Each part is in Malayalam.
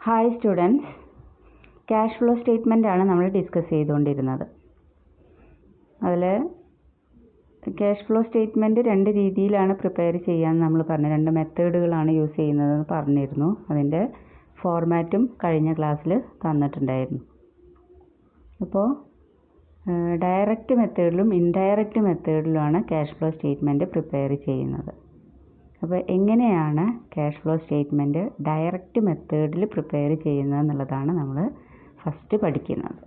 Hi students, cash flow statement ആണ് നമ്മൾ ഡിസ്കസ് ചെയ്തുകൊണ്ടിരുന്നത്. അതിൽ ക്യാഷ് ഫ്ലോ സ്റ്റേറ്റ്മെൻറ്റ് രണ്ട് രീതിയിലാണ് പ്രിപ്പയർ ചെയ്യാമെന്ന് നമ്മൾ പറഞ്ഞു. രണ്ട് മെത്തേഡുകളാണ് യൂസ് ചെയ്യുന്നതെന്ന് പറഞ്ഞിരുന്നു. അതിൻ്റെ ഫോർമാറ്റും കഴിഞ്ഞ ക്ലാസ്സിൽ തന്നിട്ടുണ്ടായിരുന്നു. അപ്പോൾ ഡയറക്റ്റ് മെത്തേഡിലും ഇൻഡയറക്റ്റ് മെത്തേഡിലുമാണ് ക്യാഷ് ഫ്ലോ സ്റ്റേറ്റ്മെൻറ്റ് പ്രിപ്പയർ ചെയ്യുന്നത്. അപ്പോൾ എങ്ങനെയാണ് ക്യാഷ് ഫ്ലോ സ്റ്റേറ്റ്മെൻറ്റ് ഡയറക്റ്റ് മെത്തേഡിൽ പ്രിപ്പയർ ചെയ്യുന്നത് എന്നുള്ളതാണ് നമ്മൾ ഫസ്റ്റ് പഠിക്കുന്നത്.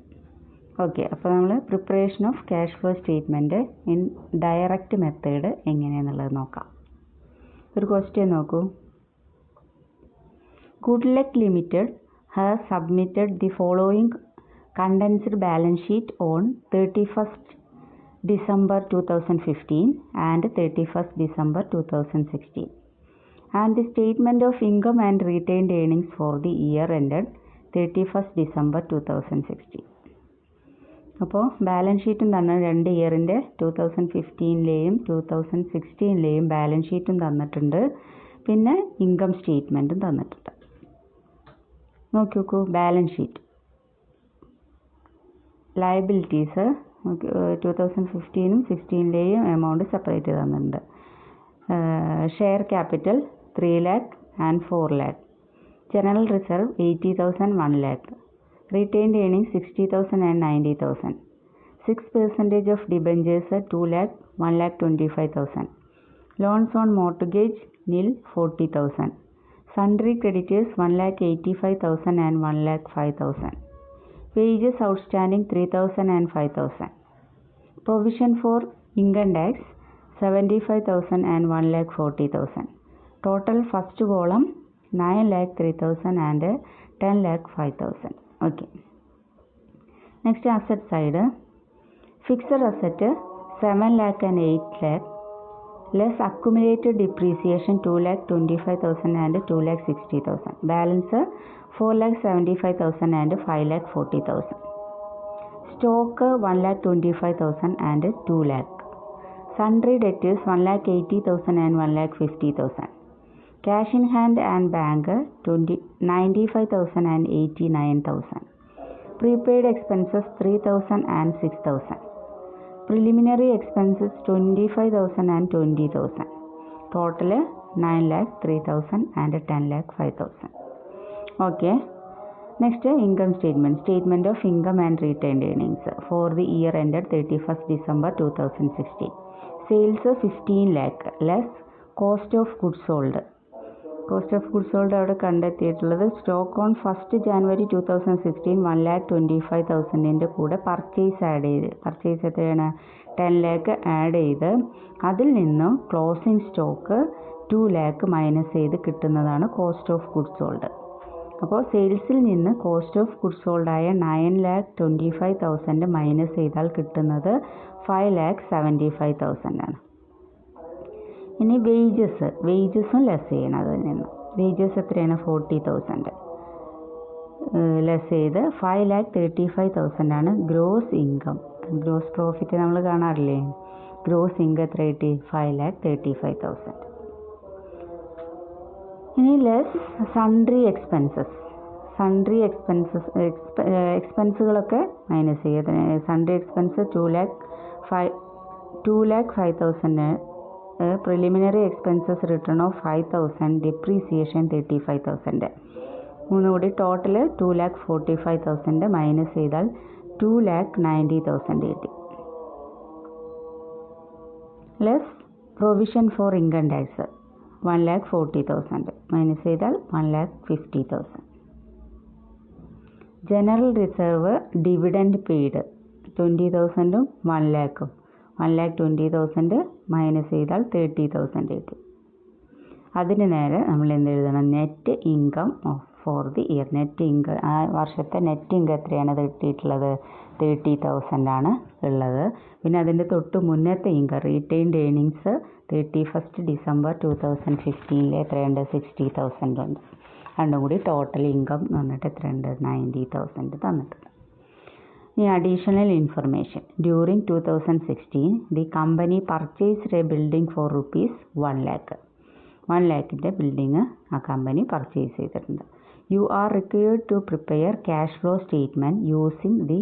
ഓക്കെ, അപ്പോൾ നമ്മൾ preparation of cash flow statement in direct method എങ്ങനെയാണെന്നുള്ളത് നോക്കാം. ഒരു ക്വസ്റ്റ്യൻ നോക്കൂ. Good luck limited has submitted the following condensed balance sheet on 31st December 2015 and 31st December 2016 and the statement of income and retained earnings for the year ended 31st December 2016. അപ്പോൾ ബാലൻസ് ഷീറ്റും തന്നെ രണ്ട് ഇയറിൻ്റെ 2015ലെയും 2016ലെയും ബാലൻസ് ഷീറ്റും തന്നിട്ടുണ്ട്. പിന്നെ ഇൻകം സ്റ്റേറ്റ്മെൻറ്റും തന്നിട്ടുണ്ട്. നോക്കി നോക്കൂ. ബാലൻസ് ഷീറ്റ് ലയബിലിറ്റീസ് 2015ഉം 16ലെയും എമൗണ്ട് സെപ്പറേറ്റ് തന്നിട്ടുണ്ട്. Share capital 3 lakh and 4 lakh. General reserve 80,000 1 lakh. Retained earning 60,000 and 90,000. 6% of debentures 2 lakh 1,25,000. Loans on mortgage nil 40,000. Sundry creditors 1,85,000 and 1,05,000. Wages outstanding 3,000 and 5,000. Provision for income tax 75,000 and 1,40,000. Total first column 9,03,000 and 10,05,000. Okay. Next asset side. Fixed asset 7 lakh and 8 lakh. Less accumulated depreciation 2,25,000 and 2,60,000. Balance 4,75,000 and 5,40,000. Stock 1,25,000 and 2 lakh. Sundry debtors 1,80,000 and 1,50,000. Cash in hand and bank 95,000 and 89,000. Prepaid expenses 3,000 and 6,000. Preliminary expenses 25,000 and 20,000. Total 9,03,000 and 10,05,000. Okay. Next, income statement. Statement of income and retained earnings for the year ended 31st December 2016. Sales 15 lakh less cost of goods sold. Cost of goods sold അവിടെ കണ്ടെത്തിയിട്ടുള്ളത് സ്റ്റോക്ക് ഓൺ 1st January 2016 1,25,000 കൂടെ പർച്ചേസ് ആഡ് ചെയ്ത്, പർച്ചേസ് എത്രയാണ് 10 lakh ആഡ് ചെയ്ത് അതിൽ നിന്ന് ക്ലോസിംഗ് സ്റ്റോക്ക് 2 lakh മൈനസ് ചെയ്ത് കിട്ടുന്നതാണ് കോസ്റ്റ് ഓഫ് ഗുഡ്സ് സോൾഡ്. അപ്പോൾ സെയിൽസിൽ നിന്ന് കോസ്റ്റ് ഓഫ് ഗുഡ്സ് സോൾഡായ 9,25,000 മൈനസ് ചെയ്താൽ കിട്ടുന്നത് 5,75,000 ആണ്. ഇനി വേജസും ലെസ് ചെയ്യണം. അതിൽ നിന്ന് വേജസ് എത്രയാണ് 40,000 ലെസ് ചെയ്ത് 5,35,000 ആണ് ഗ്രോസ് ഇൻകം. ഗ്രോസ് പ്രോഫിറ്റ് നമ്മൾ കാണാറില്ലേ? ഗ്രോസ് ഇൻകം എത്ര കിട്ടി? 5,35,000. ഇനി ലെസ് സൺട്രി എക്സ്പെൻസസ്. സൺട്രി എക്സ്പെൻസുകളൊക്കെ മൈനസ് ചെയ്യുക. Sundry expense 2,05,000. Preliminary expenses written off 5,000. Depreciation 35,000. മൂന്ന് കൂടി ടോട്ടൽ 2,45,000 മൈനസ് ചെയ്താൽ 2,90,000 കിട്ടി. Less provision for income tax 1,40,000 minus ചെയ്താൽ 1,50,000. General reserve dividend paid 20,000 1 lakh. 1,20,000 minus ചെയ്താൽ 30,000 കിട്ടി. അതിന് നേരെ നമ്മൾ എന്ത് എഴുതണം? Net income for the year. Net income, ആ വർഷത്തെ നെറ്റ് ഇൻകം എത്രയാണ് കിട്ടിയിട്ടുള്ളത്? 30,000 ആണ് ഉള്ളത്. പിന്നെ അതിൻ്റെ തൊട്ട് മുന്നത്തെ income retained earnings 31st December 2015 എത്രയുണ്ട്? 60,000 ഉണ്ട്. രണ്ടും കൂടി ടോട്ടൽ ഇൻകം എന്ന് പറഞ്ഞിട്ട് എത്രയുണ്ട്? 90,000 തന്നിട്ടുണ്ട്. ഇനി additional information. During 2016 the company purchased a building for rupees 1 lakh. 1 lakhൻ്റെ ബിൽഡിങ് ആ കമ്പനി പർച്ചേസ് ചെയ്തിട്ടുണ്ട്. You are required to prepare cash flow statement using the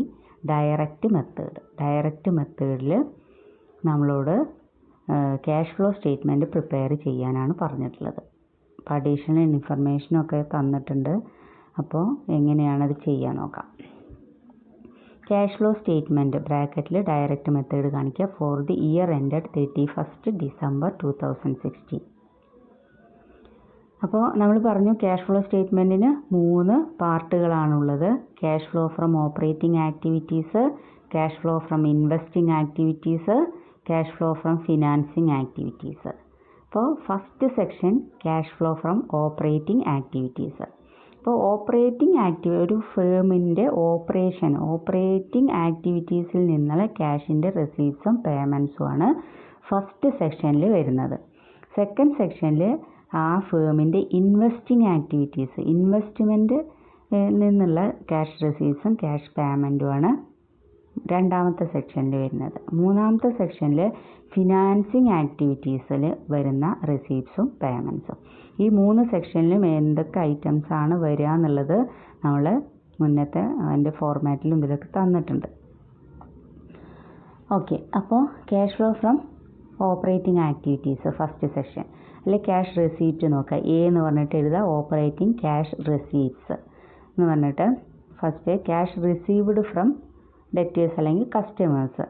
direct method. Direct മെത്തേഡിൽ നമ്മളോട് ക്യാഷ് ഫ്ലോ സ്റ്റേറ്റ്മെൻറ്റ് പ്രിപ്പയർ ചെയ്യാനാണ് പറഞ്ഞിട്ടുള്ളത്. അപ്പോൾ അഡീഷണൽ ഇൻഫർമേഷനൊക്കെ തന്നിട്ടുണ്ട്. അപ്പോൾ എങ്ങനെയാണത് ചെയ്യാൻ നോക്കാം. ക്യാഷ് ഫ്ലോ സ്റ്റേറ്റ്മെൻറ്റ് ബ്രാക്കറ്റിൽ ഡയറക്റ്റ് മെത്തേഡ് കാണിക്കുക for the year ended 31st December 2016. അപ്പോൾ നമ്മൾ പറഞ്ഞു ക്യാഷ് ഫ്ലോ സ്റ്റേറ്റ്മെൻറ്റിന് 3 പാർട്ടുകളാണുള്ളത്. Cash flow from operating activities, cash flow from investing activities, cash flow from financing activities. അപ്പോൾ first section cash flow from operating activities. അപ്പോൾ ഒരു ഫേമിൻ്റെ ഓപ്പറേറ്റിംഗ് ആക്ടിവിറ്റീസിൽ നിന്നുള്ള ക്യാഷിൻ്റെ റെസീപ്റ്റ്സും പേയ്മെൻറ്റ്സുമാണ് ഫസ്റ്റ് സെക്ഷനിൽ വരുന്നത്. സെക്കൻഡ് സെക്ഷനിൽ ആ ഫേമിൻ്റെ ഇൻവെസ്റ്റിംഗ് ആക്ടിവിറ്റീസ്, ഇൻവെസ്റ്റ്മെൻറ്റ് നിന്നുള്ള ക്യാഷ് റെസീപ്റ്റ്സും ക്യാഷ് പേയ്മെൻറ്റുമാണ് രണ്ടാമത്തെ സെക്ഷനിൽ വരുന്നത്. മൂന്നാമത്തെ സെക്ഷനിൽ ഫിനാൻസിങ് ആക്ടിവിറ്റീസിൽ വരുന്ന റെസീപ്റ്റ്സും പേയ്മെൻറ്റ്സും. ഈ 3 സെക്ഷനിലും എന്തൊക്കെ ഐറ്റംസ് ആണ് വരിക എന്നുള്ളത് നമ്മൾ മുന്നത്തെ അതിൻ്റെ ഫോർമാറ്റിലും ഇതിലൊക്കെ തന്നിട്ടുണ്ട്. ഓക്കെ, അപ്പോൾ cash flow from operating activities first section. അല്ലെങ്കിൽ ക്യാഷ് റെസീപ്റ്റ് നോക്കുക. എ എന്ന് പറഞ്ഞിട്ട് എഴുതുക, ഓപ്പറേറ്റിംഗ് ക്യാഷ് റെസീപ്റ്റ്സ് എന്ന് പറഞ്ഞിട്ട് first cash received from debtors അല്ലെങ്കിൽ കസ്റ്റമേഴ്സ്.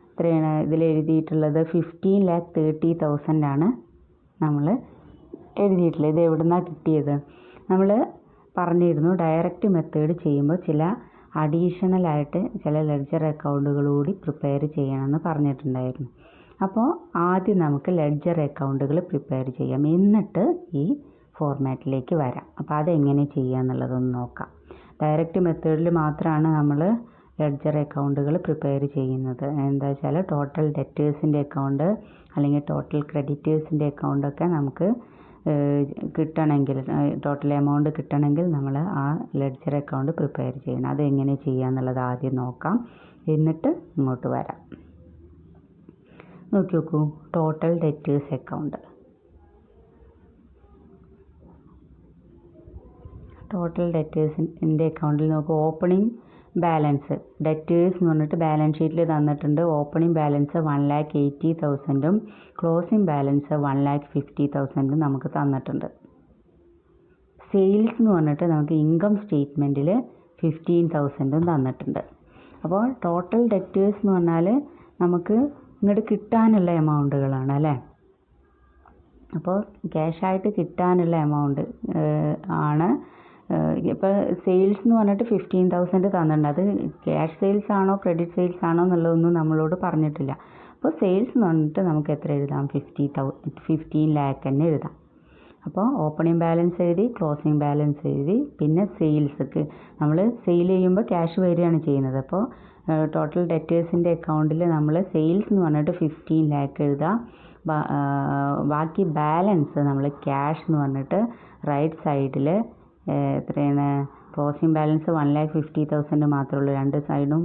എത്രയാണ് ഇതിൽ എഴുതിയിട്ടുള്ളത്? 15,30,000 ആണ് നമ്മൾ എഴുതിയിട്ടുള്ളത്. ഇത് എവിടെ നിന്നാണ് കിട്ടിയത്? നമ്മൾ പറഞ്ഞിരുന്നു ഡയറക്റ്റ് മെത്തേഡ് ചെയ്യുമ്പോൾ ചില അഡീഷണലായിട്ട് ചില ലെഡ്ജർ അക്കൗണ്ടുകൾ കൂടി പ്രിപ്പയർ ചെയ്യണമെന്ന് പറഞ്ഞിട്ടുണ്ടായിരുന്നു. അപ്പോൾ ആദ്യം നമുക്ക് ലെഡ്ജർ അക്കൗണ്ടുകൾ പ്രിപ്പയർ ചെയ്യാം, എന്നിട്ട് ഈ ഫോർമാറ്റിലേക്ക് വരാം. അപ്പോൾ അതെങ്ങനെ ചെയ്യുക എന്നുള്ളതൊന്ന് നോക്കാം. ഡയറക്റ്റ് മെത്തേഡിൽ മാത്രമാണ് നമ്മൾ ലെഡ്ജർ അക്കൗണ്ടുകൾ പ്രിപ്പയർ ചെയ്യുന്നത്. എന്താ വെച്ചാൽ ടോട്ടൽ ഡെറ്റേഴ്സിൻ്റെ അക്കൗണ്ട് അല്ലെങ്കിൽ ടോട്ടൽ ക്രെഡിറ്റേഴ്സിൻ്റെ അക്കൗണ്ടൊക്കെ നമുക്ക് കിട്ടണമെങ്കിൽ, ടോട്ടൽ എമൗണ്ട് കിട്ടണമെങ്കിൽ നമ്മൾ ആ ലെഡ്ജർ അക്കൗണ്ട് പ്രിപ്പയർ ചെയ്യണം. അതെങ്ങനെ ചെയ്യുക എന്നുള്ളത് ആദ്യം നോക്കാം, എന്നിട്ട് ഇങ്ങോട്ട് വരാം. നോക്കൂ, ടോട്ടൽ ഡെറ്റേഴ്സ് അക്കൗണ്ട്. ടോട്ടൽ ഡെറ്റേഴ്സിൻ്റെ അക്കൗണ്ടിൽ നോക്കൂ, ഓപ്പണിംഗ് ബാലൻസ് ഡെറ്റേഴ്സ് എന്ന് പറഞ്ഞിട്ട് ബാലൻസ് ഷീറ്റിൽ തന്നിട്ടുണ്ട്. ഓപ്പണിംഗ് ബാലൻസ് 1,80,000 ക്ലോസിംഗ് ബാലൻസ് 1,50,000 നമുക്ക് തന്നിട്ടുണ്ട്. സെയിൽസ് എന്ന് പറഞ്ഞിട്ട് നമുക്ക് ഇൻകം സ്റ്റേറ്റ്മെൻറ്റിൽ 15,000 തന്നിട്ടുണ്ട്. അപ്പോൾ ടോട്ടൽ ഡെറ്റേഴ്സ് എന്ന് പറഞ്ഞാൽ നമുക്ക് ഇങ്ങോട്ട് കിട്ടാനുള്ള എമൗണ്ടുകളാണ് അല്ലേ. അപ്പോൾ ക്യാഷായിട്ട് കിട്ടാനുള്ള എമൗണ്ട് ആണ്. ഇപ്പോൾ സെയിൽസ് എന്ന് പറഞ്ഞിട്ട് 15,000 തന്നിട്ടുണ്ട്. അത് ക്യാഷ് സെയിൽസ് ആണോ ക്രെഡിറ്റ് സെയിൽസ് ആണോ എന്നുള്ളതൊന്നും നമ്മളോട് പറഞ്ഞിട്ടില്ല. അപ്പോൾ സെയിൽസ് എന്ന് പറഞ്ഞിട്ട് നമുക്ക് എത്ര എഴുതാം? 15 lakh തന്നെ എഴുതാം. അപ്പോൾ ഓപ്പണിംഗ് ബാലൻസ് എഴുതി, ക്ലോസിംഗ് ബാലൻസ് എഴുതി, പിന്നെ സെയിൽസ്ക്ക് നമ്മൾ സെയിൽ ചെയ്യുമ്പോൾ ക്യാഷ് വരികയാണ് ചെയ്യുന്നത്. അപ്പോൾ ടോട്ടൽ ഡെറ്റേഴ്സിൻ്റെ അക്കൗണ്ടിൽ നമ്മൾ സെയിൽസ് എന്ന് പറഞ്ഞിട്ട് 15 lakh എഴുതാം. ബാക്കി ബാലൻസ് നമ്മൾ ക്യാഷ് എന്ന് പറഞ്ഞിട്ട് റൈറ്റ് സൈഡിൽ എത്രയാണ്? ക്ലോസിംഗ് ബാലൻസ് 1,50,000 മാത്രമേ ഉള്ളൂ. രണ്ട് സൈഡും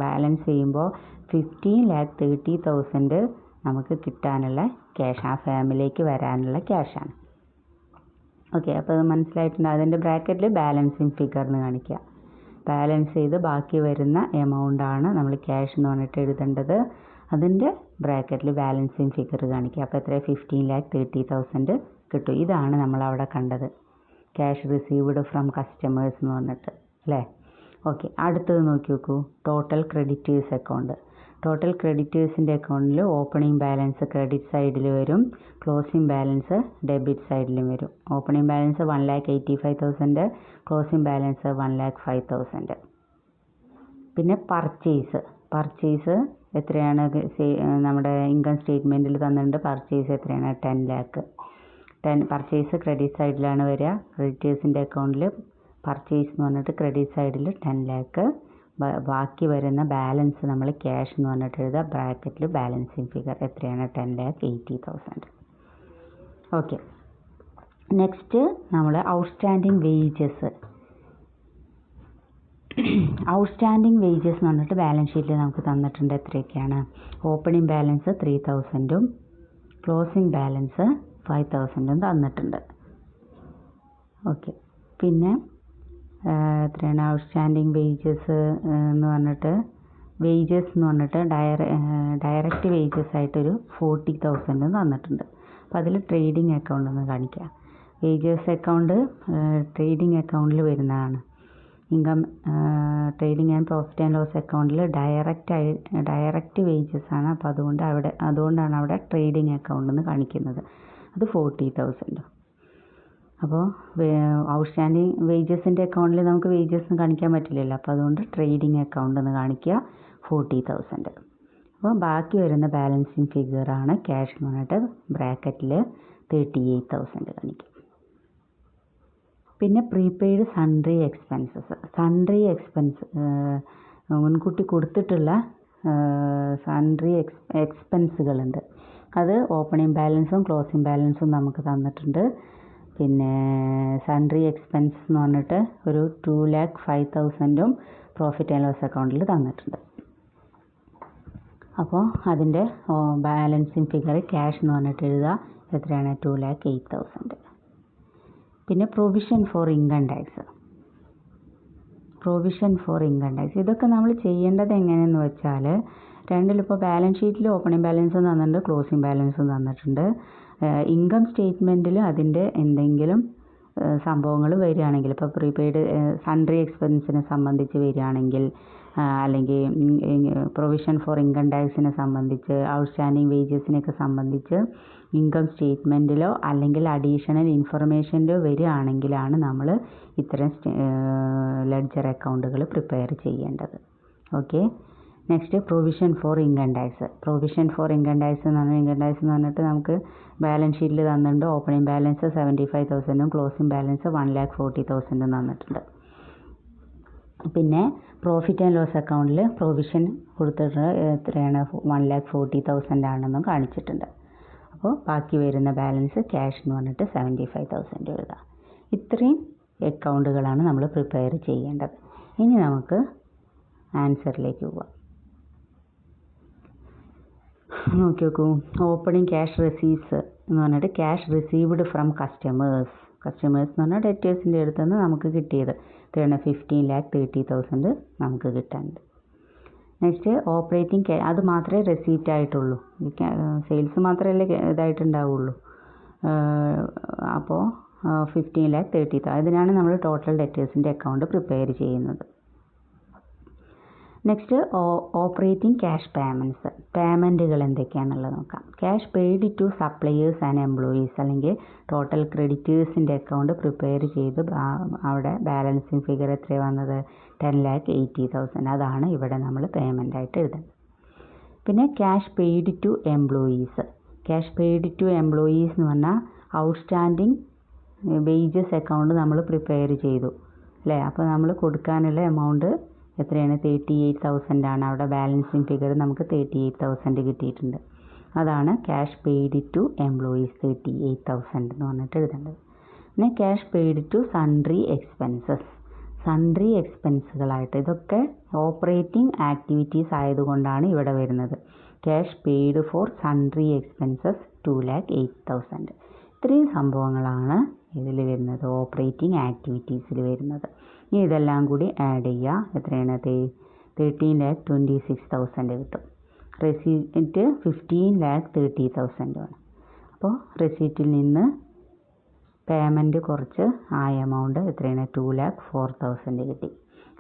ബാലൻസ് ചെയ്യുമ്പോൾ 15,30,000 നമുക്ക് കിട്ടാനുള്ള ക്യാഷ്, ആ ഫാമിലിക്ക് വരാനുള്ള ക്യാഷാണ്. ഓക്കെ, അപ്പോൾ അത് മനസ്സിലായിട്ടുണ്ട്. അതിൻ്റെ ബ്രാക്കറ്റിൽ ബാലൻസിങ് ഫിഗർ എന്ന് കാണിക്കുക. ബാലൻസ് ചെയ്ത് ബാക്കി വരുന്ന എമൗണ്ടാണ് നമ്മൾ ക്യാഷ് എന്ന് പറഞ്ഞിട്ട് എഴുതേണ്ടത്. അതിൻ്റെ ബ്രാക്കറ്റിൽ ബാലൻസിങ് ഫിഗർ കാണിക്കുക. അപ്പോൾ എത്ര? 15,30,000 കിട്ടും. ഇതാണ് നമ്മളവിടെ കണ്ടത്, ക്യാഷ് റിസീവ്ഡ് ഫ്രം കസ്റ്റമേഴ്സ് എന്ന് പറഞ്ഞിട്ട് അല്ലേ. ഓക്കെ, അടുത്തത് നോക്കൂ, ടോട്ടൽ ക്രെഡിറ്റേഴ്സ് അക്കൗണ്ട്. ടോട്ടൽ ക്രെഡിറ്റേഴ്സിൻ്റെ അക്കൗണ്ടിൽ ഓപ്പണിംഗ് ബാലൻസ് ക്രെഡിറ്റ് സൈഡിൽ വരും, ക്ലോസിംഗ് ബാലൻസ് ഡെബിറ്റ് സൈഡിലും വരും. Opening balance 1,85,000, closing balance 1,05,000. പിന്നെ പർച്ചേസ് എത്രയാണ്? നമ്മുടെ ഇൻകം സ്റ്റേറ്റ്മെൻറ്റിൽ തന്നിട്ടുണ്ട്. പർച്ചേസ് എത്രയാണ്? 10 lakh. പർച്ചേസ് ക്രെഡിറ്റ് സൈഡിലാണ് വരിക. ക്രെഡിറ്റേഴ്സിൻ്റെ അക്കൗണ്ടിൽ പർച്ചേസ് എന്ന് പറഞ്ഞിട്ട് ക്രെഡിറ്റ് സൈഡിൽ 10 lakh. ബാക്കി വരുന്ന ബാലൻസ് നമ്മൾ ക്യാഷ് എന്ന് പറഞ്ഞിട്ട് എഴുതുക. ബ്രാക്കറ്റിൽ ബാലൻസിങ് ഫിഗർ എത്രയാണ്? 10,80,000. ഓക്കെ, നെക്സ്റ്റ് നമ്മൾ ഔട്ട്സ്റ്റാൻഡിങ് വേജസ്. ഔട്ട്സ്റ്റാൻഡിങ് വേജസ് എന്ന് പറഞ്ഞിട്ട് ബാലൻസ് ഷീറ്റിൽ നമുക്ക് തന്നിട്ടുണ്ട്. എത്രയൊക്കെയാണ്? ഓപ്പണിംഗ് ബാലൻസ് 3,000, ക്ലോസിംഗ് ബാലൻസ് 5,000 തന്നിട്ടുണ്ട്. ഓക്കെ, പിന്നെ എത്രയാണ് ഔട്ട്സ്റ്റാൻഡിങ് വേജസ് എന്ന് പറഞ്ഞിട്ട് ഡയറക്റ്റ് വേജസ് ആയിട്ടൊരു 40,000 തന്നിട്ടുണ്ട്. അപ്പോൾ അതിൽ ട്രേഡിംഗ് അക്കൗണ്ട് ഒന്ന് കാണിക്കുക. വേജസ് അക്കൗണ്ട് ട്രേഡിംഗ് അക്കൗണ്ടിൽ വരുന്നതാണ്. Income trading and profit and loss അക്കൗണ്ടിൽ ഡയറക്റ്റ് വേജസ് ആണ്. അപ്പോൾ അതുകൊണ്ടാണ് അവിടെ ട്രേഡിംഗ് അക്കൗണ്ട് എന്ന് കാണിക്കുന്നത്. അത് 40,000. അപ്പോൾ ഔട്ട്സ്റ്റാൻഡിങ് വേജസിൻ്റെ അക്കൗണ്ടിൽ നമുക്ക് വേജസ് കാണിക്കാൻ പറ്റില്ലല്ലോ. അപ്പോൾ അതുകൊണ്ട് ട്രേഡിംഗ് അക്കൗണ്ട് എന്ന് കാണിക്കുക 40,000. അപ്പോൾ ബാക്കി വരുന്ന ബാലൻസിങ് ഫിഗറാണ് ക്യാഷ് എന്ന് പറഞ്ഞിട്ട് ബ്രാക്കറ്റിൽ 38,000 കാണിക്കും. പിന്നെ പ്രീപെയ്ഡ് സൺട്രി എക്സ്പെൻസ് മുൻകൂട്ടി കൊടുത്തിട്ടുള്ള സൺട്രി എക്സ്പെൻസുകളുണ്ട്. അത് ഓപ്പണിംഗ് ബാലൻസും ക്ലോസിംഗ് ബാലൻസും നമുക്ക് തന്നിട്ടുണ്ട്. പിന്നെ സൺട്രി എക്സ്പെൻസ് എന്ന് പറഞ്ഞിട്ട് ഒരു 2,05,000 പ്രോഫിറ്റ് ആൻഡ് ലോസ് അക്കൗണ്ടിൽ തന്നിട്ടുണ്ട്. അപ്പോൾ അതിൻ്റെ ബാലൻസിങ് ഫിഗർ ക്യാഷ് എന്ന് പറഞ്ഞിട്ട് എഴുതുക. എത്രയാണ്? 2,08,000. പിന്നെ പ്രൊവിഷൻ ഫോർ ഇൻകം ടാക്സ്. ഇതൊക്കെ നമ്മൾ ചെയ്യേണ്ടത് എങ്ങനെയെന്ന് വെച്ചാൽ, രണ്ടിലിപ്പോൾ ബാലൻസ് ഷീറ്റിൽ ഓപ്പണിംഗ് ബാലൻസും തന്നിട്ടുണ്ട്, ക്ലോസിംഗ് ബാലൻസും തന്നിട്ടുണ്ട്. ഇൻകം സ്റ്റേറ്റ്മെൻറ്റിൽ അതിൻ്റെ എന്തെങ്കിലും സംഭവങ്ങൾ വരികയാണെങ്കിൽ, ഇപ്പോൾ പ്രീപെയ്ഡ് സൺട്രി എക്സ്പെൻസിനെ സംബന്ധിച്ച് വരികയാണെങ്കിൽ, അല്ലെങ്കിൽ പ്രൊവിഷൻ ഫോർ ഇൻകം ടാക്സിനെ സംബന്ധിച്ച്, ഔട്ട്സ്റ്റാൻഡിങ് വേജസിനെയൊക്കെ സംബന്ധിച്ച് ഇൻകം സ്റ്റേറ്റ്മെൻറ്റിലോ അല്ലെങ്കിൽ അഡീഷണൽ ഇൻഫർമേഷനിലോ വരികയാണെങ്കിലാണ് നമ്മൾ ഇത്തരം ലെഡ്ജർ അക്കൗണ്ടുകൾ പ്രിപ്പയർ ചെയ്യേണ്ടത്. Okay. Next provision for income tax എന്ന് പറഞ്ഞിട്ട് നമുക്ക് ബാലൻസ് ഷീറ്റിൽ തന്നിട്ടുണ്ട്. ഓപ്പണിംഗ് ബാലൻസ് 75,000 ക്ലോസിംഗ് ബാലൻസ് 1,40,000 തന്നിട്ടുണ്ട്. പിന്നെ പ്രോഫിറ്റ് ആൻഡ് ലോസ് അക്കൗണ്ടിൽ പ്രൊവിഷൻ കൊടുത്തിട്ട് എത്രയാണ്? 1,40,000 ആണെന്നും കാണിച്ചിട്ടുണ്ട്. അപ്പോൾ ബാക്കി വരുന്ന ബാലൻസ് ക്യാഷ് എന്ന് പറഞ്ഞിട്ട് 75,000 എഴുതാം. ഇത്രയും അക്കൗണ്ടുകളാണ് നമ്മൾ പ്രിപ്പയർ ചെയ്യേണ്ടത്. ഇനി നമുക്ക് ആൻസറിലേക്ക് പോവാം. നോക്കി നോക്കൂ. ഓപ്പണിംഗ് ക്യാഷ് റെസീപ്റ്റ്സ് എന്ന് പറഞ്ഞിട്ട് ക്യാഷ് റിസീവ്ഡ് ഫ്രം കസ്റ്റമേഴ്സ് എന്ന് പറഞ്ഞാൽ ഡെറ്റേഴ്സിൻ്റെ അടുത്ത് നിന്ന് നമുക്ക് കിട്ടിയത് 15,30,000 നമുക്ക് കിട്ടാനുണ്ട്. നെക്സ്റ്റ് ഓപ്പറേറ്റിംഗ് അത് മാത്രമേ റെസീപ്റ്റ് ആയിട്ടുള്ളൂ. സെയിൽസ് മാത്രമല്ലേ ഇതായിട്ടുണ്ടാവുള്ളൂ. അപ്പോൾ 15,30,000 ഇതിനാണ് നമ്മൾ ടോട്ടൽ ഡെറ്റേഴ്സിൻ്റെ അക്കൗണ്ട് പ്രിപ്പയർ ചെയ്യുന്നത്. നെക്സ്റ്റ് ഓപ്പറേറ്റിംഗ് ക്യാഷ് പേയ്മെൻറ്റുകൾ എന്തൊക്കെയാണെന്നുള്ളത് നോക്കാം. Cash paid to suppliers and employees അല്ലെങ്കിൽ ടോട്ടൽ ക്രെഡിറ്റേഴ്സിൻ്റെ അക്കൗണ്ട് പ്രിപ്പയർ ചെയ്ത് അവിടെ ബാലൻസിങ് ഫിഗർ എത്രയാണ് വന്നത്? 10,80,000. അതാണ് ഇവിടെ നമ്മൾ പേയ്മെൻ്റ് ആയിട്ട് എഴുതുന്നത്. പിന്നെ ക്യാഷ് പെയ്ഡ് ടു എംപ്ലോയീസ് എന്ന് പറഞ്ഞാൽ ഔട്ട്സ്റ്റാൻഡിങ് വേജസ് അക്കൗണ്ട് നമ്മൾ പ്രിപ്പയർ ചെയ്തു അല്ലേ. അപ്പോൾ നമ്മൾ കൊടുക്കാനുള്ള എമൗണ്ട് എത്രയാണ്? 38,000 ആണ്. അവിടെ ബാലൻസിങ് ഫിഗർ നമുക്ക് 38,000 കിട്ടിയിട്ടുണ്ട്. അതാണ് ക്യാഷ് പെയ്ഡ് ടു എംപ്ലോയീസ് 38,000 എന്ന് പറഞ്ഞിട്ട് എഴുതേണ്ടത്. പിന്നെ ക്യാഷ് പെയ്ഡ് ടു സൺട്രി എക്സ്പെൻസുകളായിട്ട് ഇതൊക്കെ ഓപ്പറേറ്റിംഗ് ആക്ടിവിറ്റീസ് ആയതുകൊണ്ടാണ് ഇവിടെ വരുന്നത്. Cash paid for sundry expenses 2,08,000. ഇത്രയും സംഭവങ്ങളാണ് ഇതിൽ വരുന്നത്, ഓപ്പറേറ്റിംഗ് ആക്ടിവിറ്റീസിൽ വരുന്നത്. ഇനി ഇതെല്ലാം കൂടി ആഡ് ചെയ്യുക. എത്രയാണ്? 13,26,000 കിട്ടും. റെസീപ്റ്റ് 15,30,000 ആണ്. അപ്പോൾ റെസീപ്റ്റിൽ നിന്ന് പേയ്മെൻറ്റ് കുറച്ച് ആ എമൗണ്ട് എത്രയാണ്? 2,04,000 കിട്ടി.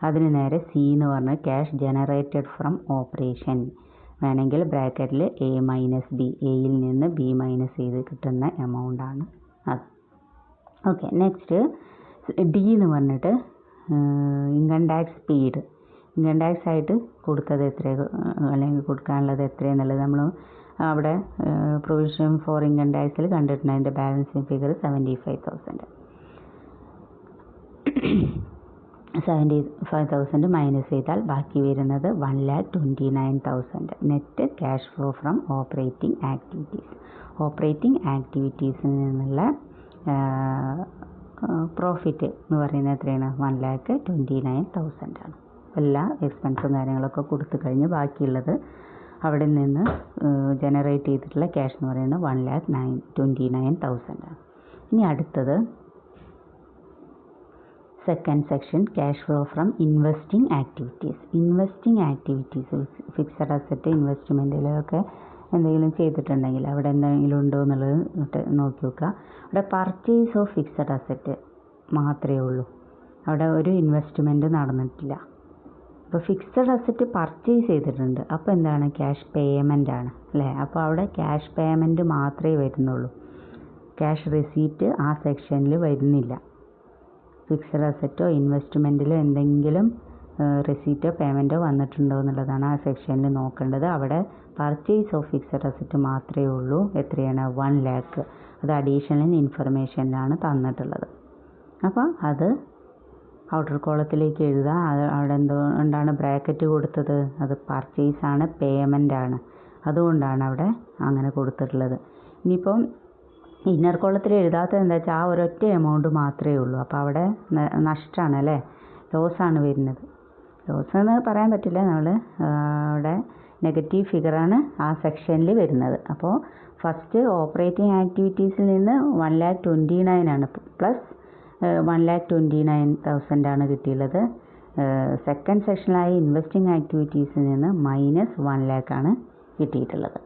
അതിന് നേരെ സി എന്ന് പറഞ്ഞാൽ ക്യാഷ് ജനറേറ്റഡ് ഫ്രം ഓപ്പറേഷൻ, വേണമെങ്കിൽ ബ്രാക്കറ്റിൽ A-B, എയിൽ നിന്ന് B മൈനസ് ചെയ്ത് കിട്ടുന്ന എമൗണ്ടാണ് അത്. ഓക്കെ. നെക്സ്റ്റ് ഡി എന്ന് പറഞ്ഞിട്ട് income tax paid, income tax ആയിട്ട് കൊടുത്തത് എത്ര അല്ലെങ്കിൽ കൊടുക്കാനുള്ളത് എത്രയെന്നുള്ളത് നമ്മൾ അവിടെ പ്രൊവിഷൻ ഫോർ ഇൻകം ടാക്സിൽ കണ്ടിട്ടുണ്ട്. അതിൻ്റെ ബാലൻസിങ് ഫിഗർ 75,000 മൈനസ് ചെയ്താൽ ബാക്കി വരുന്നത് 1,29,000. Net cash flow from operating ആക്ടിവിറ്റീസിൽ നിന്നുള്ള പ്രോഫിറ്റ് എന്ന് പറയുന്നത് എത്രയാണ്? 1,29,000 ആണ്. എല്ലാ എക്സ്പെൻസും കാര്യങ്ങളൊക്കെ കൊടുത്തു കഴിഞ്ഞ് ബാക്കിയുള്ളത് അവിടെ നിന്ന് ജനറേറ്റ് ചെയ്തിട്ടുള്ള ക്യാഷ് എന്ന് പറയുന്നത് 1,29,000 ആണ്. ഇനി അടുത്തത് second section cash flow from investing activities. Investing activities, fixed asset ഇൻവെസ്റ്റ്മെൻറ്റിലൊക്കെ എന്തെങ്കിലും ചെയ്തിട്ടുണ്ടെങ്കിൽ അവിടെ എന്തെങ്കിലും ഉണ്ടോ എന്നുള്ളത് നോക്കി നോക്കുക. അവിടെ പർച്ചേസ് ഓഫ് ഫിക്സഡ് അസറ്റ് മാത്രമേ ഉള്ളൂ, അവിടെ ഒരു ഇൻവെസ്റ്റ്മെൻറ്റ് നടന്നിട്ടില്ല. അപ്പോൾ ഫിക്സഡ് അസറ്റ് പർച്ചേസ് ചെയ്തിട്ടുണ്ട്, അപ്പോൾ എന്താണ്, ക്യാഷ് പേയ്മെൻ്റ് ആണ് അല്ലേ. അപ്പോൾ അവിടെ ക്യാഷ് പേയ്മെൻറ്റ് മാത്രമേ വരുന്നുള്ളൂ, ക്യാഷ് റെസീപ്റ്റ് ആ സെക്ഷനിൽ വരുന്നില്ല. ഫിക്സഡ് അസറ്റോ ഇൻവെസ്റ്റ്മെൻറ്റിലോ എന്തെങ്കിലും റെസീറ്റോ പേയ്മെൻറ്റോ വന്നിട്ടുണ്ടോ എന്നുള്ളതാണ് ആ സെക്ഷനിൽ നോക്കേണ്ടത്. അവിടെ പർച്ചേസ് ഓഫ് ഫിക്സഡ് അസറ്റ് മാത്രമേ ഉള്ളൂ. എത്രയാണ്, 1 lakh. അത് അഡീഷണൽ ഇൻഫർമേഷനിലാണ് തന്നിട്ടുള്ളത്. അപ്പോൾ അത് ഔട്ടർ കോളത്തിലേക്ക് എഴുതുക. അത് അവിടെ എന്തുകൊണ്ടാണ് ബ്രാക്കറ്റ് കൊടുത്തത്, അത് പർച്ചേസ് ആണ്, പേയ്മെൻ്റ് ആണ്, അതുകൊണ്ടാണ് അവിടെ അങ്ങനെ കൊടുത്തിട്ടുള്ളത്. ഇനിയിപ്പം ഇന്നർ കോളത്തിൽ എഴുതാത്തത് എന്താ വെച്ചാൽ ആ ഒരൊറ്റ എമൗണ്ട് മാത്രമേ ഉള്ളൂ. അപ്പോൾ അവിടെ നഷ്ടമാണ് അല്ലേ, ലോസാണ് വരുന്നത്. ലോസ് എന്ന് പറയാൻ പറ്റില്ല, നമ്മൾ അവിടെ നെഗറ്റീവ് ഫിഗറാണ് ആ സെക്ഷനിൽ വരുന്നത്. അപ്പോൾ ഫസ്റ്റ് ഓപ്പറേറ്റിംഗ് ആക്ടിവിറ്റീസിൽ നിന്ന് 1,29,000 ആണ്, പ്ലസ് 1,29,000 ആണ് കിട്ടിയുള്ളത്. സെക്കൻഡ് സെക്ഷനിലായി ഇൻവെസ്റ്റിംഗ് ആക്ടിവിറ്റീസിൽ നിന്ന് -1 lakh ആണ് കിട്ടിയിട്ടുള്ളത്.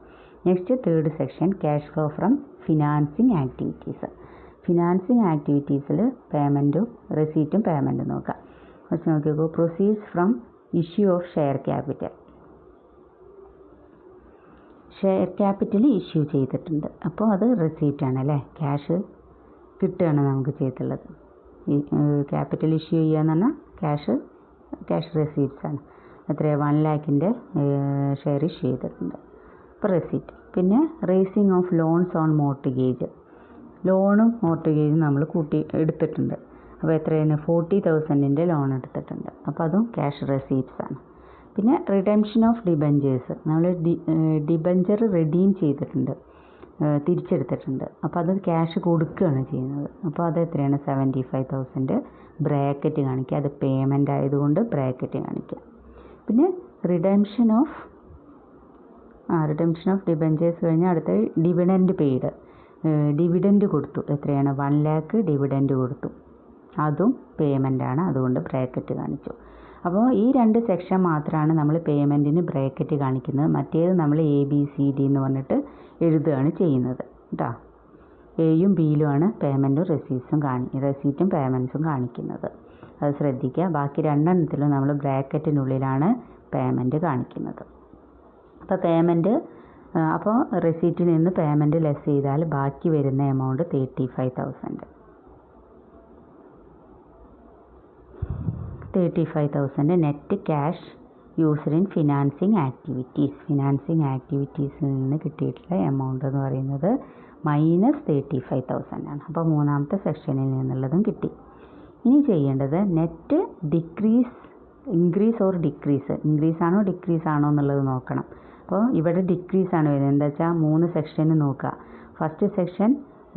Next third section cash flow from financing activities. Financing ആക്ടിവിറ്റീസിൽ പേയ്മെൻറ്റും റെസീറ്റും പേയ്മെൻറ്റും നോക്കാം. ഫസ്റ്റ് നോക്കിക്കോ, proceeds from issue of share capital. Share capital issue ചെയ്തിട്ടുണ്ട്, അപ്പോൾ അത് റെസീറ്റാണ് അല്ലേ, ക്യാഷ് കിട്ടുകയാണ് നമുക്ക് ചെയ്തിട്ടുള്ളത്. ഈ ക്യാപിറ്റൽ ഇഷ്യൂ ചെയ്യുക എന്ന് പറഞ്ഞാൽ ക്യാഷ് റെസീറ്റ്സ് ആണ്. എത്രയാണ്, 1 lakhൻ്റെ ഷെയർ ഇഷ്യൂ ചെയ്തിട്ടുണ്ട്, അപ്പോൾ റെസീറ്റ്. പിന്നെ racing of loans on mortgage, ലോണും മോർട്ട്ഗേജും നമ്മൾ എടുത്തിട്ടുണ്ട്. അപ്പോൾ എത്രയാണ്, 40,000ൻ്റെ ലോൺ എടുത്തിട്ടുണ്ട്, അപ്പോൾ അതും ക്യാഷ് റെസീറ്റ്സ് ആണ്. പിന്നെ റിഡംഷൻ ഓഫ് ഡിബഞ്ചേഴ്സ്, നമ്മൾ ഡിബഞ്ചർ റിഡീം ചെയ്തിട്ടുണ്ട്, തിരിച്ചെടുത്തിട്ടുണ്ട്, അപ്പോൾ അത് ക്യാഷ് കൊടുക്കുകയാണ് ചെയ്യുന്നത്. അപ്പോൾ അത് എത്രയാണ്, 75,000 ബ്രാക്കറ്റ് കാണിക്കുക, അത് പേയ്മെൻ്റ് ആയതുകൊണ്ട് ബ്രാക്കറ്റ് കാണിക്കുക. പിന്നെ റിഡംഷൻ ഓഫ് ഡിബഞ്ചേഴ്സ് കഴിഞ്ഞാൽ അടുത്ത ഡിവിഡൻഡ് പെയ്ഡ്, ഡിവിഡൻഡ് കൊടുത്തു, എത്രയാണ്, 1 lakh ഡിവിഡൻഡ് കൊടുത്തു, അതും പേയ്മെൻ്റ് ആണ്, അതുകൊണ്ട് ബ്രാക്കറ്റ് കാണിച്ചു. അപ്പോൾ ഈ 2 സെക്ഷൻ മാത്രമാണ് നമ്മൾ പേയ്മെൻറ്റിന് ബ്രാക്കറ്റ് കാണിക്കുന്നത്. മറ്റേത് നമ്മൾ ABCD എന്ന് പറഞ്ഞിട്ട് എഴുതുകയാണ് ചെയ്യുന്നത് കേട്ടോ. എയും ബിയിലുമാണ് പേയ്മെൻറ്റും റെസീറ്റും പേയ്മെൻറ്റ്സും കാണിക്കുന്നത്, അത് ശ്രദ്ധിക്കുക. ബാക്കി 2 എണ്ണത്തിലും നമ്മൾ ബ്രാക്കറ്റിനുള്ളിലാണ് പേയ്മെൻറ്റ് കാണിക്കുന്നത്. അപ്പോൾ പേയ്മെൻറ്റ്, അപ്പോൾ റെസീറ്റിൽ നിന്ന് പേയ്മെൻറ്റ് ലെസ് ചെയ്താൽ ബാക്കി വരുന്ന amount 35,000. 35,000 net cash used in financing ആക്ടിവിറ്റീസിൽ നിന്ന് കിട്ടിയിട്ടുള്ള എമൗണ്ട് എന്ന് പറയുന്നത് -35,000 ആണ്. അപ്പോൾ മൂന്നാമത്തെ സെക്ഷനിൽ നിന്നുള്ളതും കിട്ടി. ഇനി ചെയ്യേണ്ടത് net increase or decrease, increase ആണോ ഡിക്രീസ് ആണോ എന്നുള്ളത് നോക്കണം. അപ്പോൾ ഇവിടെ ഡിക്രീസ് ആണ് വരുന്നത്, എന്താ വെച്ചാൽ 3 സെക്ഷന് നോക്കുക. First section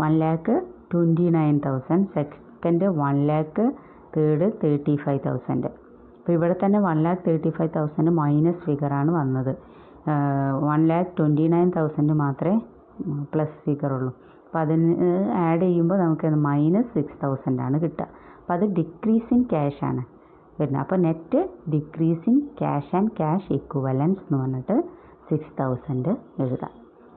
1,29,000, second 1 lakh, third 35,000. അപ്പോൾ ഇവിടെ തന്നെ 1,35,000 മൈനസ് ഫിഗറാണ് വന്നത്. 1,29,000 മാത്രമേ പ്ലസ് ഫിഗറുള്ളൂ. അപ്പോൾ അതിന് ആഡ് ചെയ്യുമ്പോൾ നമുക്ക് -6,000 ആണ് കിട്ടുക. അപ്പോൾ അത് ഡിക്രീസിങ് ക്യാഷ് ആണ് വരുന്നത്. അപ്പോൾ net decreasing cash and cash ഇക്വലൻസ് എന്ന് പറഞ്ഞിട്ട് 6,000 എഴുതാം.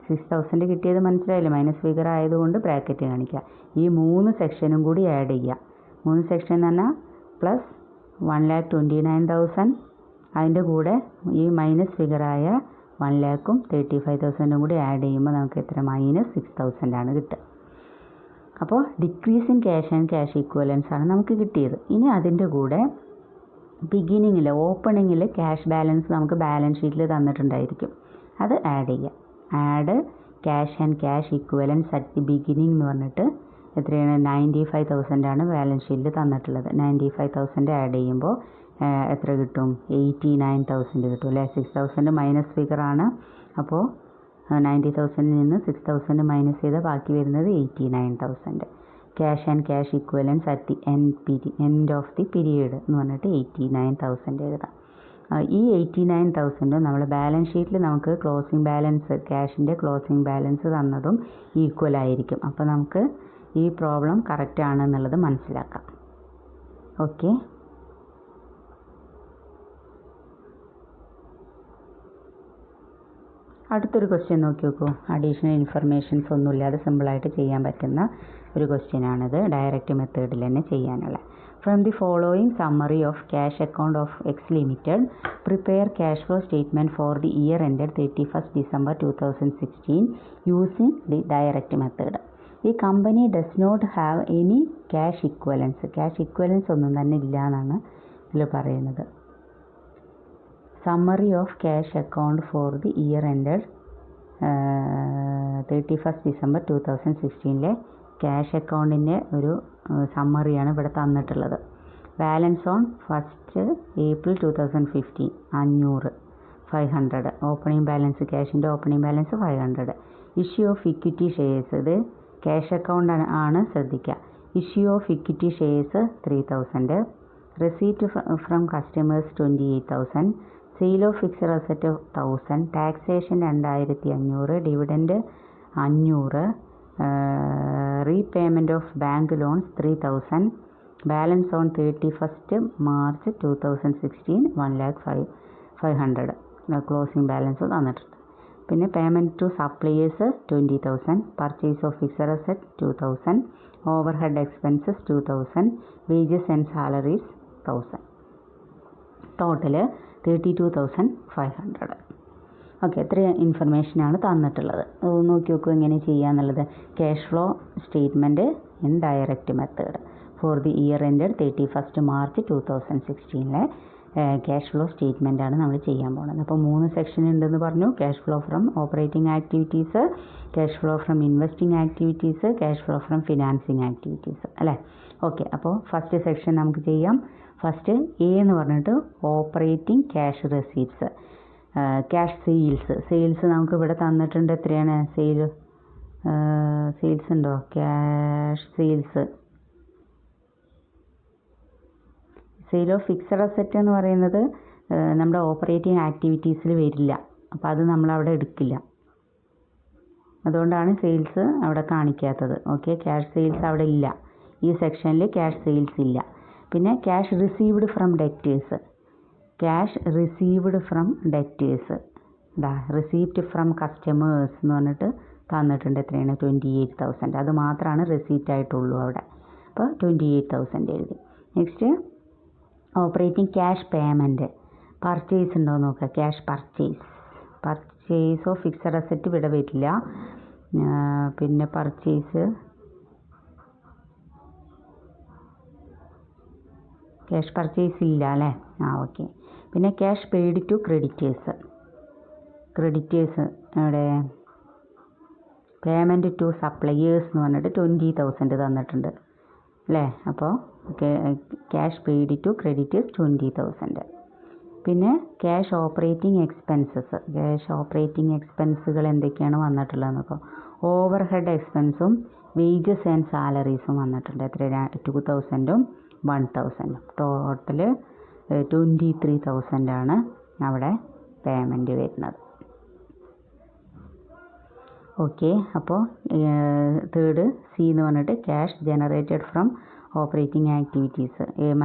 6,000 കിട്ടിയത് മനസ്സിലായില്ലേ, മൈനസ് ഫിഗർ ആയതുകൊണ്ട് ബ്രാക്കറ്റ് കാണിക്കുക. ഈ 3 സെക്ഷനും കൂടി ആഡ് ചെയ്യുക. 3 സെക്ഷൻ എന്ന് പറഞ്ഞാൽ പ്ലസ് 1,29,000, അതിൻ്റെ കൂടെ ഈ മൈനസ് ഫിഗറായ 1 lakhും 35,000 കൂടി ആഡ് ചെയ്യുമ്പോൾ നമുക്ക് എത്ര, -6,000 ആണ് കിട്ടുക. അപ്പോൾ ഡിക്രീസിങ് ക്യാഷ് ആൻഡ് ക്യാഷ് ഇക്വലൻസ് ആണ് നമുക്ക് കിട്ടിയത്. ഇനി അതിൻ്റെ കൂടെ ബിഗിനിങ്ങിൽ ഓപ്പണിങ്ങിൽ ക്യാഷ് ബാലൻസ് നമുക്ക് ബാലൻസ് ഷീറ്റിൽ തന്നിട്ടുണ്ടായിരിക്കും, അത് ആഡ് ചെയ്യുക. Add cash and cash ഇക്വലൻസ് at the beginning എന്ന് പറഞ്ഞിട്ട് എത്രയാണ്, 95,000 ആണ് ബാലൻസ് ഷീറ്റിൽ തന്നിട്ടുള്ളത്. 95,000 ആഡ് ചെയ്യുമ്പോൾ എത്ര കിട്ടും, 89,000 കിട്ടും അല്ലേ. 6,000 മൈനസ് ഫിഗറാണ്, അപ്പോൾ 90,000 നിന്ന് 6,000 മൈനസ് ചെയ്താൽ ബാക്കി വരുന്നത് 89,000. Cash and cash ഇക്വലൻസ് at the end of the period എന്ന് പറഞ്ഞിട്ട് 89,000 എഴുതാം. ഈ 89,000 നമ്മൾ ബാലൻസ് ഷീറ്റിൽ നമുക്ക് ക്ലോസിംഗ് ബാലൻസ്, ക്യാഷിൻ്റെ ക്ലോസിംഗ് ബാലൻസ് തന്നതും ഈക്വൽ ആയിരിക്കും. അപ്പോൾ നമുക്ക് ഈ പ്രോബ്ലം കറക്റ്റ് ആണെന്നുള്ളത് മനസ്സിലാക്കാം. ഓക്കെ. അടുത്തൊരു ക്വസ്റ്റ്യൻ നോക്കി നോക്കൂ. അഡീഷണൽ ഇൻഫർമേഷൻസ് ഒന്നുമില്ലാതെ സിമ്പിളായിട്ട് ചെയ്യാൻ പറ്റുന്ന ഒരു ക്വസ്റ്റ്യനാണിത്. ഡയറക്റ്റ് മെത്തേഡിൽ തന്നെ ചെയ്യാനുള്ള. From the following summary of cash account of X limited prepare cash flow statement for the year ended 31st December 2016 using the direct method. ഈ company does not have any cash equivalents. Cash equivalents ഒന്നും തന്നെ ഇല്ല എന്നാണ് ഇതിൽ പറയുന്നത്. Summary of cash account for the year ended 31st December 2016 cash അക്കൗണ്ടിൻ്റെ ഒരു സമ്മറിയാണ് ഇവിടെ തന്നിട്ടുള്ളത്. Balance on 1st April 2015 500. Opening balance, ക്യാഷിൻ്റെ opening balance 500. Issue of equity shares, ഇത് ക്യാഷ് അക്കൗണ്ട് ആണ്, ശ്രദ്ധിക്കുക. Issue of equity shares 3000. Receipt from customers 28,000. Sale of fixed asset 1000. Taxation 2500. Dividend 500. Repayment of bank loans 3000. Balance on 31st March 2016 1,05,500. Closing balance തന്നിട്ടുണ്ട്. പിന്നെ payment to suppliers 20,000. Purchase of fixed asset 2,000. Overhead expenses 2,000. Wages and salaries 1,000. Total 32,500. Okay, ഇത്ര ഇൻഫർമേഷനാണ് തന്നിട്ടുള്ളത്. നോക്കി നോക്കൂ എങ്ങനെ ചെയ്യാന്നുള്ളത്. Cash flow statement in direct method for the year ended 31st March 2016 cash flow സ്റ്റേറ്റ്മെൻറ്റാണ് നമ്മൾ ചെയ്യാൻ പോകുന്നത്. അപ്പോൾ 3 സെക്ഷൻ ഉണ്ടെന്ന് പറഞ്ഞു. Cash flow from operating activities, cash flow from investing activities, cash flow from financing activities അല്ലേ. ഓക്കെ, അപ്പോൾ ഫസ്റ്റ് സെക്ഷൻ നമുക്ക് ചെയ്യാം. ഫസ്റ്റ് എ എന്ന് പറഞ്ഞിട്ട് operating cash receipts. Cash sales നമുക്ക് ഇവിടെ തന്നിട്ടുണ്ട്. എത്രയാണ് സെയിൽസ് ഉണ്ടോ? Cash sale of fixed asset എന്ന് പറയുന്നത് നമ്മുടെ ഓപ്പറേറ്റിംഗ് ആക്ടിവിറ്റീസിൽ വരില്ല. അപ്പോൾ അത് നമ്മളവിടെ എടുക്കില്ല. അതുകൊണ്ടാണ് സെയിൽസ് അവിടെ കാണിക്കാത്തത്. ഓക്കെ, ക്യാഷ് സെയിൽസ് അവിടെ ഇല്ല. ഈ സെക്ഷനിൽ ക്യാഷ് സെയിൽസ് ഇല്ല. പിന്നെ cash received from debtors. Receipt from customers എന്ന് പറഞ്ഞിട്ട് തന്നിട്ടുണ്ട്. എത്രയാണ്? 28,000. അത് മാത്രമാണ് റെസീപ്റ്റ് ആയിട്ടുള്ളൂ അവിടെ. അപ്പോൾ 28,000 എഴുതി. Next operating cash payment. Purchase ഉണ്ടോ നോക്കുക. Cash purchase of fixed asset ഇവിടെ വരില്ല. പിന്നെ ക്യാഷ് പർച്ചേസ് ഇല്ല അല്ലേ. ഓക്കെ. പിന്നെ ക്യാഷ് പെയ്ഡ് ടു ക്രെഡിറ്റേഴ്സ് അവിടെ പേയ്മെൻറ്റ് ടു സപ്ലയേഴ്സ് എന്ന് പറഞ്ഞിട്ട് 20,000 തന്നിട്ടുണ്ട് അല്ലേ. അപ്പോൾ ക്യാഷ് പെയ്ഡ് ടു ക്രെഡിറ്റേഴ്സ് 20,000. പിന്നെ ക്യാഷ് ഓപ്പറേറ്റിംഗ് എക്സ്പെൻസുകൾ എന്തൊക്കെയാണ് വന്നിട്ടുള്ളത് നോക്കാം. ഓവർ ഹെഡ് എക്സ്പെൻസും വേജസ് ആൻഡ് സാലറീസും വന്നിട്ടുണ്ട്. എത്ര? 2,000ഉം 1,000. ടോട്ടൽ 23,000 ആണ് അവിടെ പേയ്മെൻറ്റ് വരുന്നത്. ഓക്കെ, അപ്പോൾ തേർഡ് സി എന്ന് പറഞ്ഞിട്ട് cash generated from operating activities A-B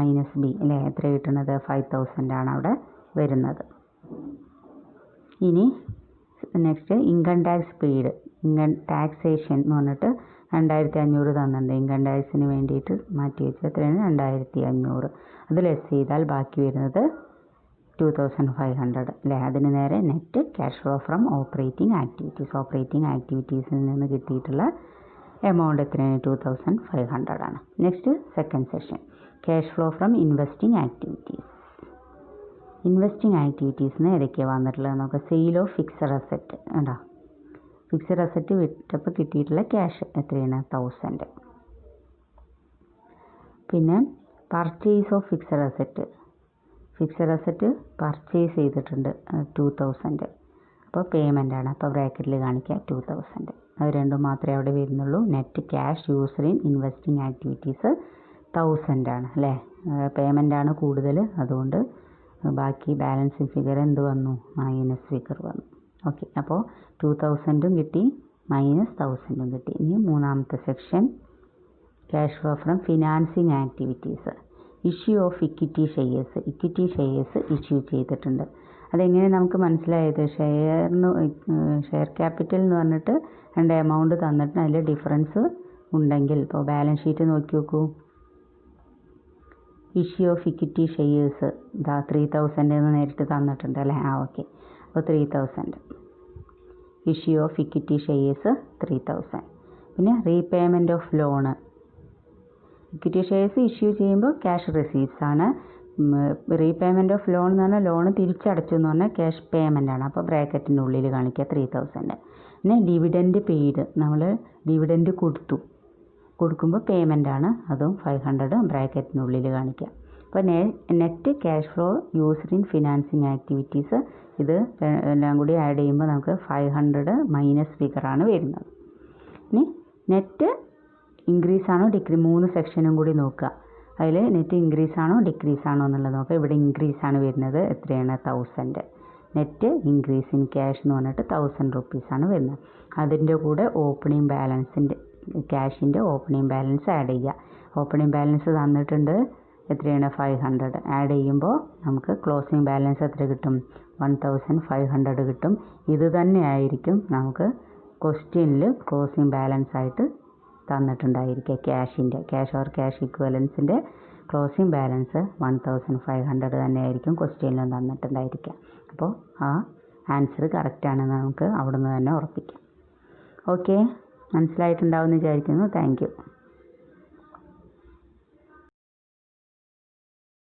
അല്ലേ. എത്ര കിട്ടുന്നത്? 5,000 ആണ് അവിടെ വരുന്നത്. ഇനി next income tax paid. Taxation എന്ന് പറഞ്ഞിട്ട് 2,500 തന്നിട്ടുണ്ട്. ഇൻകം ടാക്സിന് വേണ്ടിയിട്ട് മാറ്റി വെച്ചത് എത്രയാണ്? 2,500. അത് ലെസ് ചെയ്താൽ ബാക്കി വരുന്നത് 2,500 അല്ലേ. അതിന് നേരെ net cash flow from operating ആക്ടിവിറ്റീസിൽ നിന്ന് കിട്ടിയിട്ടുള്ള എമൗണ്ട് എത്രയാണ്? 2,500 ആണ്. Next second section cash flow from investing ആക്ടിവിറ്റീസിന് ഏതൊക്കെയാണ് വന്നിട്ടുള്ളത് നോക്കുക. സെയിൽ ഓഫ് ഫിക്സഡ് അസറ്റ് ഉണ്ടോ. ഫിക്സഡ് അസറ്റ് വിറ്റപ്പോൾ കിട്ടിയിട്ടുള്ള ക്യാഷ് എത്രയാണ്? 1,000. പിന്നെ purchase of fixed asset purchase ചെയ്തിട്ടുണ്ട് 2,000. അപ്പോൾ പേയ്മെൻ്റ് ആണ്. അപ്പോൾ ബ്രാക്കറ്റിൽ കാണിക്കുക 2,000. അത് രണ്ടും മാത്രമേ അവിടെ വരുന്നുള്ളൂ. Net cash used in investing activities 1,000 ആണ് അല്ലേ. പേയ്മെൻ്റ് ആണ് കൂടുതൽ. അതുകൊണ്ട് ബാക്കി ബാലൻസിങ് ഫിഗർ എന്ത് വന്നു? മൈനസ് ഫിഗർ വന്നു. ഓക്കെ, അപ്പോൾ 2,000ഉം കിട്ടി, -1,000ഉം കിട്ടി. ഇനി മൂന്നാമത്തെ section cash flow from financing activities. Issue of equity shares, equity shares issue ചെയ്തിട്ടുണ്ട്. അതെങ്ങനെ നമുക്ക് മനസ്സിലായത്? ഷെയർ ക്യാപിറ്റൽ എന്ന് പറഞ്ഞിട്ട് രണ്ട് എമൗണ്ട് തന്നിട്ട് അതിൽ ഡിഫറൻസ് ഉണ്ടെങ്കിൽ, ഇപ്പോൾ ബാലൻസ് ഷീറ്റ് നോക്കി നോക്കൂ. ഇഷ്യൂ ഓഫ് ഇക്വിറ്റി ഷെയർസ് ഇതാ 3000 എന്ന് നേരിട്ട് തന്നിട്ടുണ്ട് അല്ലേ? ഓക്കെ. അപ്പോൾ 3000 ഇഷ്യൂ ഓഫ് ഇക്വിറ്റി ഷെയർസ് 3000. പിന്നെ repayment of loan, equity shares issue ചെയ്യുമ്പോൾ ക്യാഷ് റിസീപ്റ്റ്സ് ആണ്. റീപേയ്മെൻറ്റ് ഓഫ് ലോൺ എന്ന് പറഞ്ഞാൽ ലോൺ തിരിച്ചടച്ചു എന്ന് പറഞ്ഞാൽ ക്യാഷ് പേയ്മെൻ്റ് ആണ്. അപ്പോൾ ബ്രാക്കറ്റിൻ്റെ ഉള്ളിൽ കാണിക്കുക 3000. പിന്നെ ഡിവിഡൻറ്റ് പെയ്ഡ്, നമ്മൾ ഡിവിഡൻറ്റ് കൊടുക്കുമ്പോൾ പേയ്മെൻ്റ് ആണ്, അതും 500 ബ്രാക്കറ്റിനുള്ളിൽ കാണിക്കുക. അപ്പോൾ net cash flow used in financing activities, ഇത് എല്ലാം കൂടി ആഡ് ചെയ്യുമ്പോൾ നമുക്ക് 500 മൈനസ് ഫിഗറാണ് വരുന്നത്. ഇനി നെറ്റ് ഇൻക്രീസ് ആണോ ഡിക്രീസ്, 3 സെക്ഷനും കൂടി നോക്കുക. അതിൽ നെറ്റ് ഇൻക്രീസ് ആണോ ഡിക്രീസ് ആണോ എന്നുള്ളത് നോക്കുക. ഇവിടെ ഇൻക്രീസ് ആണ് വരുന്നത്. എത്രയാണ്? 1000. നെറ്റ് ഇൻക്രീസ് ഇൻ ക്യാഷ് എന്ന് പറഞ്ഞിട്ട് 1000 റുപ്പീസാണ് വരുന്നത്. അതിൻ്റെ കൂടെ ഓപ്പണിംഗ് ബാലൻസിൻ്റെ, ക്യാഷിൻ്റെ ഓപ്പണിംഗ് ബാലൻസ് ആഡ് ചെയ്യുക. ഓപ്പണിംഗ് ബാലൻസ് തന്നിട്ടുണ്ട്, എത്രയാണ്? 500. ആഡ് ചെയ്യുമ്പോൾ നമുക്ക് ക്ലോസിംഗ് ബാലൻസ് എത്ര കിട്ടും? 1500 കിട്ടും. ഇത് തന്നെ ആയിരിക്കും നമുക്ക് ക്വസ്റ്റ്യനിൽ ക്ലോസിംഗ് ബാലൻസ് ആയിട്ട് തന്നിട്ടുണ്ടായിരിക്കുക. ക്യാഷ് ഓർ ക്യാഷ് ഇക്വലൻസിൻ്റെ ക്ലോസിംഗ് ബാലൻസ് 1500 തന്നെയായിരിക്കും ക്വസ്റ്റ്യനിലും തന്നിട്ടുണ്ടായിരിക്കുക. അപ്പോൾ ആ ആൻസർ കറക്റ്റാണെന്ന് നമുക്ക് അവിടെ നിന്ന് തന്നെ ഉറപ്പിക്കാം. ഓക്കെ, മനസ്സിലായിട്ടുണ്ടാവുമെന്ന് വിചാരിക്കുന്നു. Thank you.